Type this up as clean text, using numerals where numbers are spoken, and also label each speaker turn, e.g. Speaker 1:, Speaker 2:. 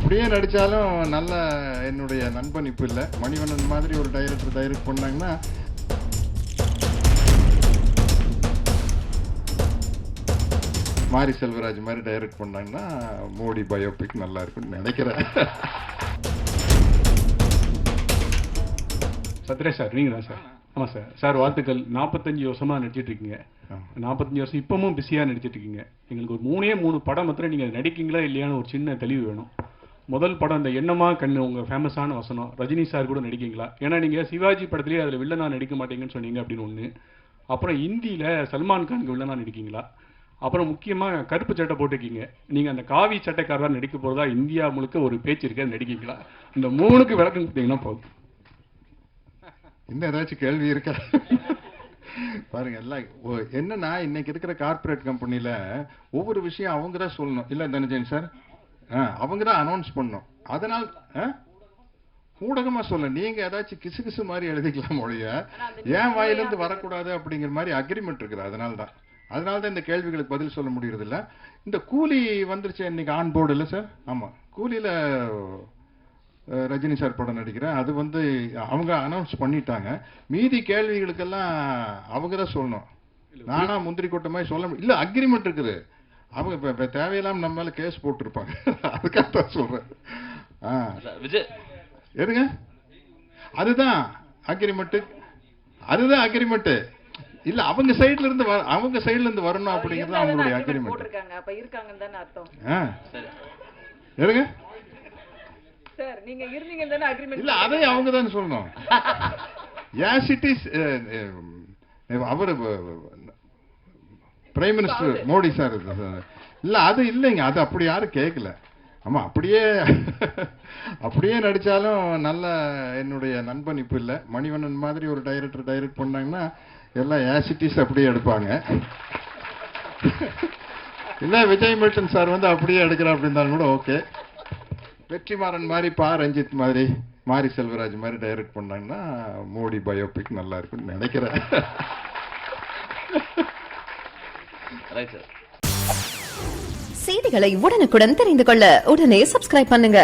Speaker 1: அப்படியே நடிச்சாலும் நல்ல என்னுடைய நண்பன் இப்ப இல்ல. மணிவண்ணன் மாதிரி ஒரு டைரக்டர் டைரக்ட் பண்ணாங்கன்னா மாரி செல்வராஜ் மாதிரி டைரக்ட் பண்ணாங்கன்னா மோடி பயோபிக் நல்லா இருக்கும்னு நினைக்கிறேன்.
Speaker 2: சத்ரேஷ் சார் நீங்க தான் சார்? ஆமாம் சார். சார் வாழ்த்துக்கள். 45 வருஷமா நடிச்சிட்டு இருக்கீங்க. 45 வருஷம் இப்பவும் பிஸியா நடிச்சிட்டு இருக்கீங்க. எங்களுக்கு ஒரு 3 படம் மாத்திரம் நீங்க நடிக்கீங்களா இல்லையான்னு ஒரு சின்ன தெளிவு வேணும். முதல் படம் இந்த எண்ணமா கண்ணு, உங்க ஃபேமஸான வசனம். ரஜினி சார் கூட நடிக்கீங்களா? ஏன்னா நீங்க சிவாஜி படத்திலேயே அதுல வில்லனா நடிக்க மாட்டீங்கன்னு சொன்னீங்க அப்படின்னு ஒண்ணு. அப்புறம் இந்தியில சல்மான் கானுக்கு வில்லனா நடிக்கீங்களா? அப்புறம் முக்கியமா கருப்பு சட்டை போட்டுக்கீங்க. நீங்க அந்த காவி சட்டைக்காரரா நடிக்க போறதா இந்தியா முழுக்க ஒரு பேச்சு இருக்கு, நடிக்கீங்களா? இந்த 3க்கு விளக்கம் கொடுத்தீங்கன்னா போதும்.
Speaker 1: இன்னும் ஏதாச்சும் கேள்வி இருக்கா? பாருங்க, எல்லாம் என்னன்னா இன்னைக்கு இருக்கிற கார்பரேட் கம்பெனில ஒவ்வொரு விஷயம் அவங்க தான் சொல்லணும். இல்ல தனஜன் சார், அவங்க தான் அனௌன்ஸ் பண்ணணும். அதனால ஊடகமா சொல்ல, நீங்க ஏதாச்சும் கிசு கிசு மாதிரி எழுதிக்கலாம் மொழிய, ஏன் வாயிலிருந்து வரக்கூடாது அப்படிங்கிற மாதிரி அக்ரிமெண்ட் இருக்குது. அதனாலதான் இந்த கேள்விகளுக்கு பதில் சொல்ல முடியறது இல்ல. இந்த கூலி வந்துருச்சு இன்னைக்கு ஆன் போர்டு இல்ல சார்? ஆமா, கூலியில ரஜினி சார் படம் நடிக்கிறேன். அது அவங்க அனௌன்ஸ் பண்ணிட்டாங்க. மீதி கேள்விகளுக்கெல்லாம் அவங்க தான் சொல்லணும். நானா முந்திரி கொட்ட மாதிரி சொல்ல இல்ல, அக்ரிமெண்ட் இருக்குது. அவங்க இப்ப தேவையில்லாம நம்ம மேல கேஸ் போட்டுருப்பாங்க. அதுக்காக தான் சொல்றேன்.
Speaker 3: விஜய்
Speaker 1: எதுங்க? அதுதான் அக்ரிமெண்ட். இல்ல, அவங்க சைடுல இருந்து வரணும் அப்படிங்கிறது அவங்களுடைய அக்ரிமெண்ட். எதுங்க?
Speaker 4: சார் நீங்க இருந்தீங்க தானே அக்ரிமெண்ட்?
Speaker 1: இல்ல, அதை அவங்க தான் சொல்லணும். yes it is. அவர் பிரைம் மினிஸ்டர் மோடி சார். இல்ல, அது இல்லைங்க, அது அப்படி யாரும் கேட்கல. ஆமா, அப்படியே நடிச்சாலும் நல்ல என்னுடைய நண்பன் இப்ப இல்ல. மணிவண்ணன் மாதிரி ஒரு டைரக்டர் டைரக்ட் பண்ணாங்கன்னா எல்லாம் yes it is அப்படியே எடுப்பாங்க. இல்ல, விஜய் மில்டன் சார் அப்படியே எடுக்கிறா அப்படின்னு கூட ஓகே. வெற்றிமாறன் மாதிரி, ரஞ்சித் மாதிரி, மாரி செல்வராஜ் மாதிரி டைரக்ட் பண்ணாங்கன்னா மோடி பயோபிக் நல்லா இருக்கும்னு நினைக்கிறேன்.
Speaker 5: செய்திகளை உடனுக்குடன் தெரிந்து கொள்ள உடனே சப்ஸ்கிரைப் பண்ணுங்க.